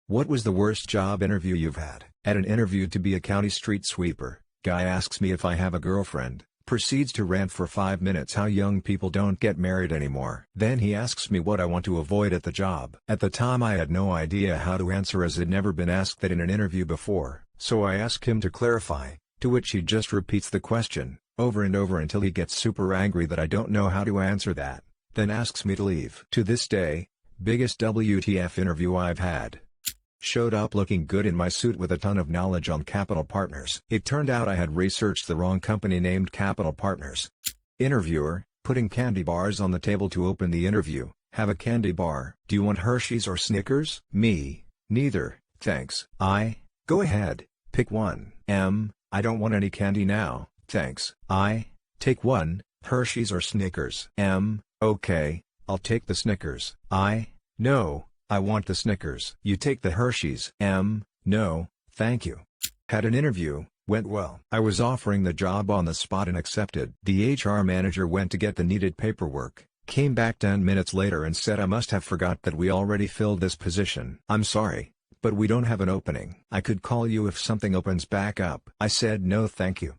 What was the worst job interview you've had? At an interview to be a county street sweeper, guy asks me if I have a girlfriend, proceeds to rant for 5 minutes how young people don't get married anymore. Then he asks me what I want to avoid at the job. At the time I had no idea how to answer as I'd never been asked that in an interview before, so I ask him to clarify, to which he just repeats the question, over and over until he gets super angry that I don't know how to answer that, then asks me to leave. To this day, biggest WTF interview I've had. Showed up looking good in my suit with a ton of knowledge on Capital Partners. It turned out I had researched the wrong company named Capital Partners. Interviewer, putting candy bars on the table to open the interview. Have a candy bar. Do you want Hershey's or Snickers? Me, neither, thanks. Go ahead, pick one. I don't want any candy now, thanks. Take one, Hershey's or Snickers. Okay, I'll take the Snickers. No, I want the Snickers. You take the Hershey's. No, thank you. Had an interview, went well. I was offering the job on the spot and accepted. The HR manager went to get the needed paperwork, came back 10 minutes later and said I must have forgot that we already filled this position. I'm sorry, but we don't have an opening. I could call you if something opens back up. I said no thank you.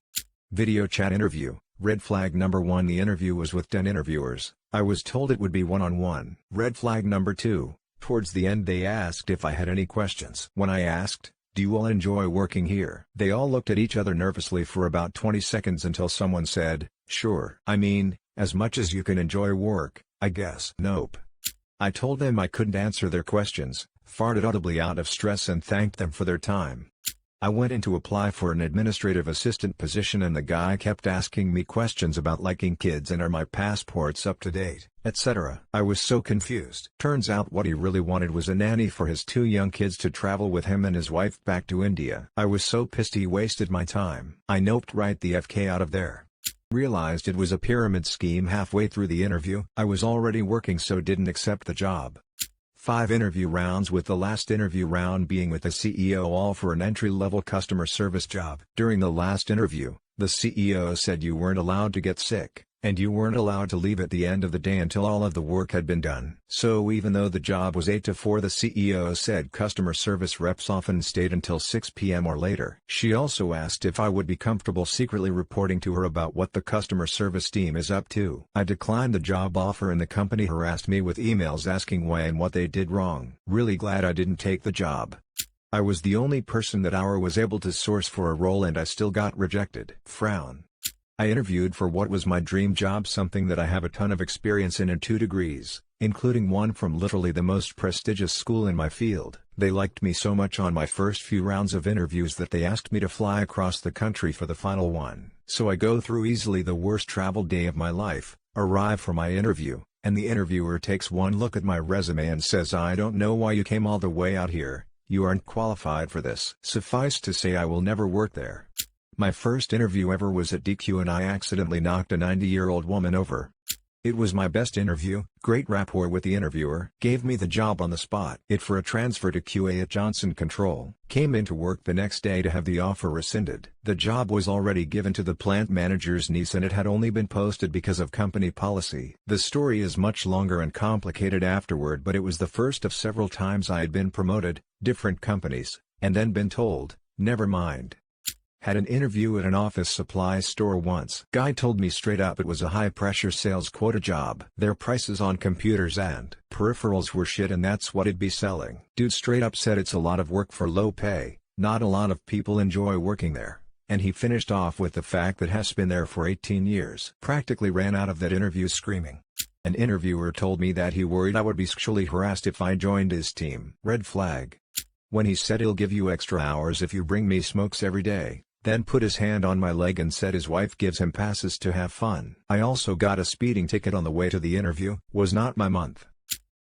Video chat interview. Red flag number 1. The interview was with 10 interviewers. I was told it would be one-on-one. Red flag number 2. Towards the end they asked if I had any questions. When I asked, "Do you all enjoy working here?" they all looked at each other nervously for about 20 seconds until someone said, "Sure. I mean, as much as you can enjoy work, I guess." Nope. I told them I couldn't answer their questions, farted audibly out of stress and thanked them for their time. I went in to apply for an administrative assistant position and the guy kept asking me questions about liking kids and are my passports up to date, etc. I was so confused. Turns out what he really wanted was a nanny for his 2 young kids to travel with him and his wife back to India. I was so pissed he wasted my time. I noped right the FK out of there. Realized it was a pyramid scheme halfway through the interview. I was already working so didn't accept the job. 5 interview rounds, with the last interview round being with the CEO, all for an entry-level customer service job. During the last interview, the CEO said you weren't allowed to get sick, and you weren't allowed to leave at the end of the day until all of the work had been done. So even though the job was 8 to 4, the CEO said customer service reps often stayed until 6 p.m. or later. She also asked if I would be comfortable secretly reporting to her about what the customer service team is up to. I declined the job offer and the company harassed me with emails asking why and what they did wrong. Really glad I didn't take the job. I was the only person that hour was able to source for a role and I still got rejected. Frown. I interviewed for what was my dream job, something that I have a ton of experience in 2 degrees, including one from literally the most prestigious school in my field. They liked me so much on my first few rounds of interviews that they asked me to fly across the country for the final one. So I go through easily the worst travel day of my life, arrive for my interview, and the interviewer takes one look at my resume and says, "I don't know why you came all the way out here, you aren't qualified for this." Suffice to say I will never work there. My first interview ever was at DQ and I accidentally knocked a 90-year-old woman over. It was my best interview, great rapport with the interviewer, gave me the job on the spot. It for a transfer to QA at Johnson Control. Came into work the next day to have the offer rescinded. The job was already given to the plant manager's niece and it had only been posted because of company policy. The story is much longer and complicated afterward, but it was the first of several times I had been promoted, different companies, and then been told, "Never mind." Had an interview at an office supply store once. Guy told me straight up it was a high-pressure sales quota job. Their prices on computers and peripherals were shit and that's what it'd be selling. Dude straight up said it's a lot of work for low pay, not a lot of people enjoy working there, and he finished off with the fact that has been there for 18 years. Practically ran out of that interview screaming. An interviewer told me that he worried I would be sexually harassed if I joined his team. Red flag. When he said he'll give you extra hours if you bring me smokes every day. Then put his hand on my leg and said his wife gives him passes to have fun. I also got a speeding ticket on the way to the interview. Was not my month.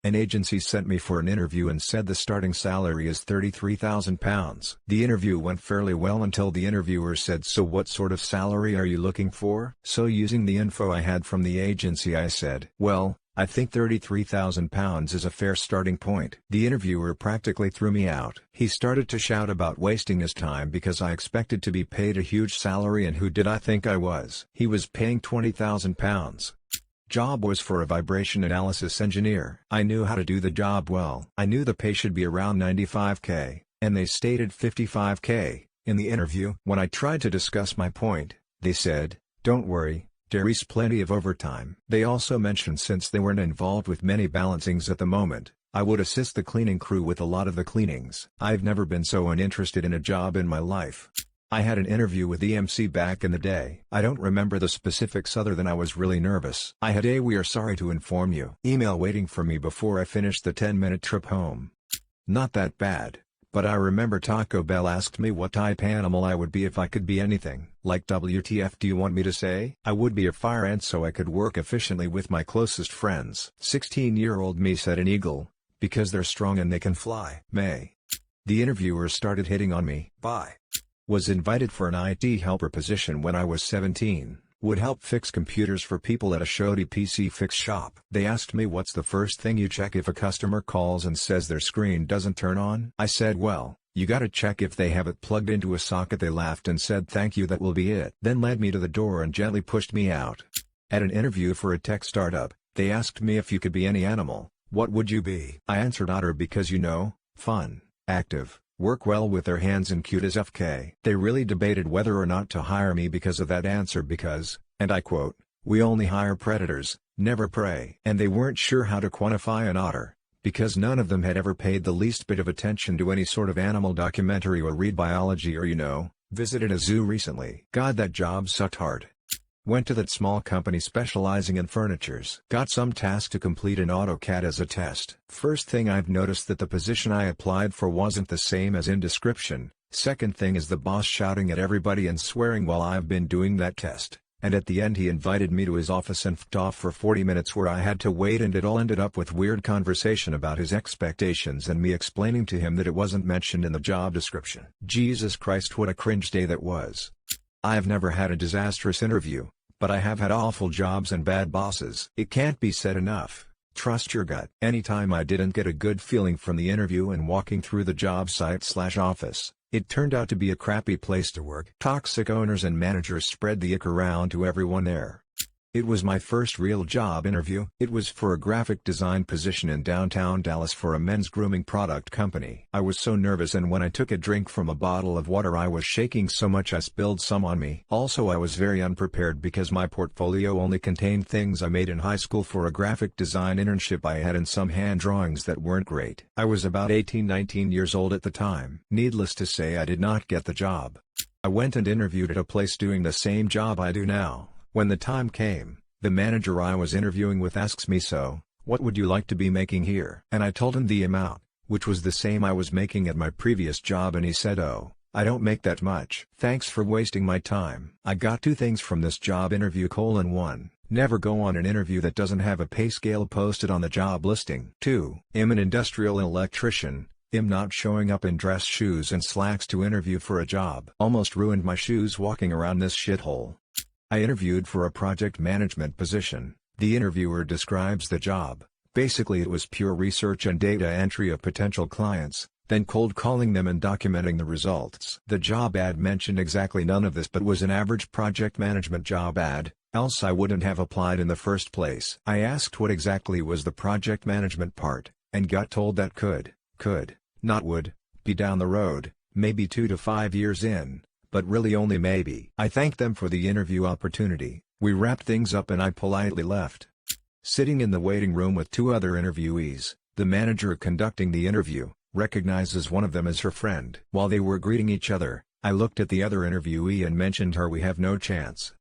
An agency sent me for an interview and said the starting salary is £33,000. The interview went fairly well until the interviewer said, "So what sort of salary are you looking for?" So using the info I had from the agency I said, "Well, I think £33,000 is a fair starting point." The interviewer practically threw me out. He started to shout about wasting his time because I expected to be paid a huge salary, and who did I think I was? He was paying £20,000. Job was for a vibration analysis engineer. I knew how to do the job well. I knew the pay should be around 95K, and they stated 55K in the interview. When I tried to discuss my point, they said, "Don't worry, there's plenty of overtime." They also mentioned since they weren't involved with many balancings at the moment, I would assist the cleaning crew with a lot of the cleanings. I've never been so uninterested in a job in my life. I had an interview with EMC back in the day. I don't remember the specifics other than I was really nervous. I had "We are sorry to inform you" email waiting for me before I finished the 10-minute trip home. Not that bad, but I remember Taco Bell asked me what type animal I would be if I could be anything. Like, WTF do you want me to say? I would be a fire ant so I could work efficiently with my closest friends. 16-year-old me said an eagle, because they're strong and they can fly. May. The interviewer started hitting on me. Bye. Was invited for an IT helper position when I was 17, would help fix computers for people at a shoddy PC fix shop. They asked me what's the first thing you check if a customer calls and says their screen doesn't turn on? I said, well, you gotta check if they have it plugged into a socket. They laughed and said thank you, that will be it. Then led me to the door and gently pushed me out. At an interview for a tech startup, they asked me if you could be any animal, what would you be? I answered otter because fun, active, work well with their hands and cute as FK. They really debated whether or not to hire me because of that answer because, and I quote, "We only hire predators, never prey." And they weren't sure how to quantify an otter, because none of them had ever paid the least bit of attention to any sort of animal documentary or read biology or visited a zoo recently. God, that job sucked hard. Went to that small company specializing in furnitures. Got some task to complete in AutoCAD as a test. First thing I've noticed that the position I applied for wasn't the same as in description. Second thing is the boss shouting at everybody and swearing while I've been doing that test. And at the end he invited me to his office and f***ed off for 40 minutes where I had to wait, and it all ended up with weird conversation about his expectations and me explaining to him that it wasn't mentioned in the job description. Jesus Christ, what a cringe day that was. I've never had a disastrous interview, but I have had awful jobs and bad bosses. It can't be said enough. Trust your gut. Anytime I didn't get a good feeling from the interview and walking through the job site/office, it turned out to be a crappy place to work. Toxic owners and managers spread the ick around to everyone there. It was my first real job interview. It was for a graphic design position in downtown Dallas for a men's grooming product company. I was so nervous, and when I took a drink from a bottle of water I was shaking so much I spilled some on me. Also, I was very unprepared because my portfolio only contained things I made in high school for a graphic design internship I had and some hand drawings that weren't great. I was about 18-19 years old at the time. Needless to say, I did not get the job. I went and interviewed at a place doing the same job I do now. When the time came, the manager I was interviewing with asks me, "So, what would you like to be making here?" And I told him the amount, which was the same I was making at my previous job, and he said, "Oh, I don't make that much. Thanks for wasting my time." I got 2 things from this job interview: 1. Never go on an interview that doesn't have a pay scale posted on the job listing. 2. I'm an industrial electrician. I'm not showing up in dress shoes and slacks to interview for a job. Almost ruined my shoes walking around this shithole. I interviewed for a project management position. The interviewer describes the job. Basically, it was pure research and data entry of potential clients, then cold calling them and documenting the results. The job ad mentioned exactly none of this, but was an average project management job ad, else I wouldn't have applied in the first place. I asked what exactly was the project management part, and got told that could, not would, be down the road, maybe 2 to 5 years in. But really only maybe. I thanked them for the interview opportunity. We wrapped things up and I politely left. Sitting in the waiting room with 2 other interviewees, the manager conducting the interview recognizes one of them as her friend. While they were greeting each other, I looked at the other interviewee and mentioned her. "We have no chance."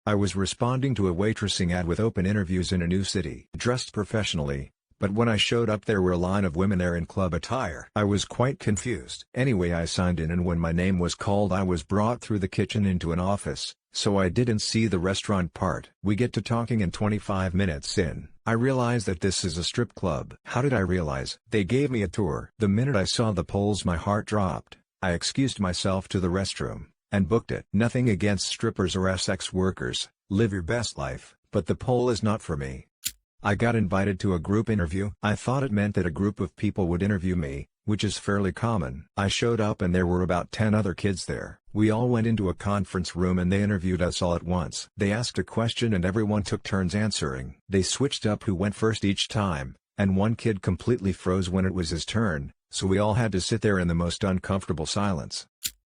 I was responding to a waitressing ad with open interviews in a new city. Dressed professionally, but when I showed up there were a line of women there in club attire. I was quite confused. Anyway, I signed in, and when my name was called I was brought through the kitchen into an office, so I didn't see the restaurant part. We get to talking, and 25 minutes in, I realize that this is a strip club. How did I realize? They gave me a tour. The minute I saw the poles my heart dropped. I excused myself to the restroom, and booked it. Nothing against strippers or sex workers, live your best life, but the pole is not for me. I got invited to a group interview. I thought it meant that a group of people would interview me, which is fairly common. I showed up and there were about 10 other kids there. We all went into a conference room and they interviewed us all at once. They asked a question and everyone took turns answering. They switched up who went first each time, and one kid completely froze when it was his turn, so we all had to sit there in the most uncomfortable silence.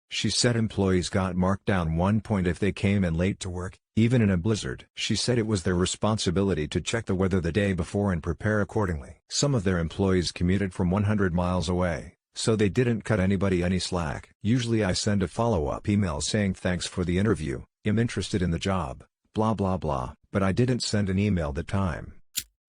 She said employees got marked down 1 point if they came in late to work, even in a blizzard. She said it was their responsibility to check the weather the day before and prepare accordingly. Some of their employees commuted from 100 miles away, so they didn't cut anybody any slack. Usually I send a follow-up email saying thanks for the interview, I'm interested in the job, blah blah blah, but I didn't send an email that time.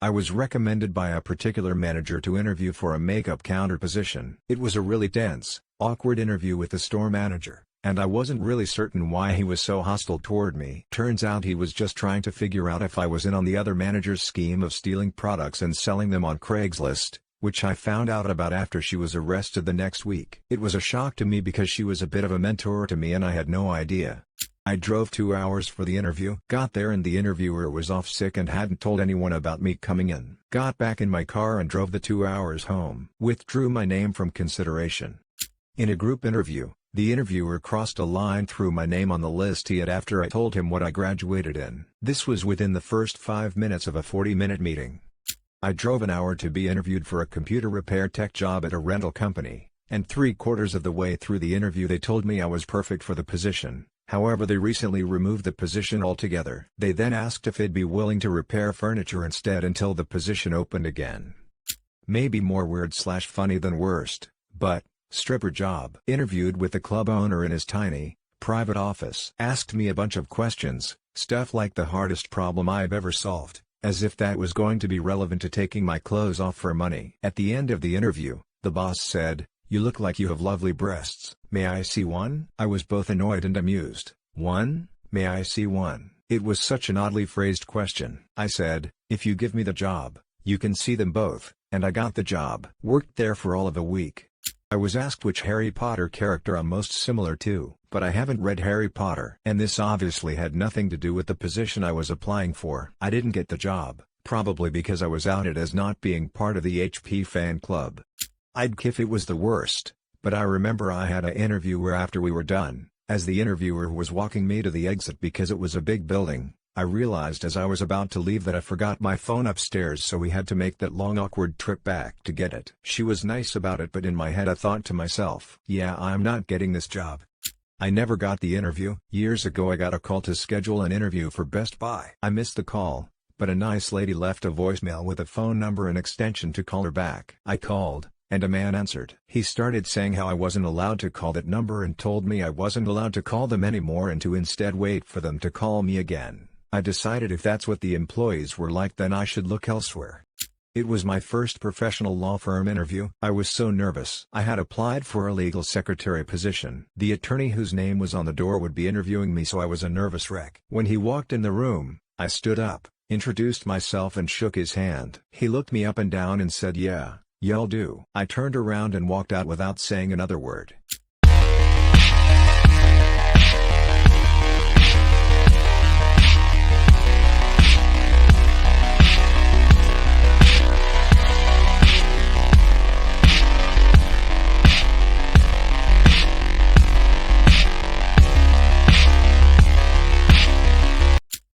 I was recommended by a particular manager to interview for a makeup counter position. It was a really tense, awkward interview with the store manager, and I wasn't really certain why he was so hostile toward me. Turns out he was just trying to figure out if I was in on the other manager's scheme of stealing products and selling them on Craigslist, which I found out about after she was arrested the next week. It was a shock to me because she was a bit of a mentor to me and I had no idea. I drove 2 hours for the interview. Got there and the interviewer was off sick and hadn't told anyone about me coming in. Got back in my car and drove the 2 hours home. Withdrew my name from consideration. In a group interview, the interviewer crossed a line through my name on the list he had after I told him what I graduated in. This was within the first 5 minutes of a 40-minute meeting. I drove an hour to be interviewed for a computer repair tech job at a rental company, and 3/4 of the way through the interview they told me I was perfect for the position. However, they recently removed the position altogether. They then asked if I'd be willing to repair furniture instead until the position opened again. Maybe more weird/funny than worst, but, stripper job. Interviewed with the club owner in his tiny, private office. Asked me a bunch of questions, stuff like the hardest problem I've ever solved, as if that was going to be relevant to taking my clothes off for money. At the end of the interview, the boss said, "You look like you have lovely breasts. May I see one?" I was both annoyed and amused. "One? May I see one?" It was such an oddly phrased question. I said, "If you give me the job, you can see them both," and I got the job. Worked there for all of a week. I was asked which Harry Potter character I'm most similar to, but I haven't read Harry Potter. And this obviously had nothing to do with the position I was applying for. I didn't get the job, probably because I was outed as not being part of the HP fan club. I'd kiff it was the worst, but I remember I had an interview where after we were done, as the interviewer was walking me to the exit because it was a big building, I realized as I was about to leave that I forgot my phone upstairs, so we had to make that long awkward trip back to get it. She was nice about it, but in my head I thought to myself, yeah, I'm not getting this job. I never got the interview. Years ago I got a call to schedule an interview for Best Buy. I missed the call, but a nice lady left a voicemail with a phone number and extension to call her back. I called, and a man answered. He started saying how I wasn't allowed to call that number and told me I wasn't allowed to call them anymore and to instead wait for them to call me again. I decided if that's what the employees were like, then I should look elsewhere. It was my first professional law firm interview. I was so nervous. I had applied for a legal secretary position. The attorney whose name was on the door would be interviewing me, so I was a nervous wreck. When he walked in the room, I stood up, introduced myself and shook his hand. He looked me up and down and said, "Yeah, y'all do." I turned around and walked out without saying another word.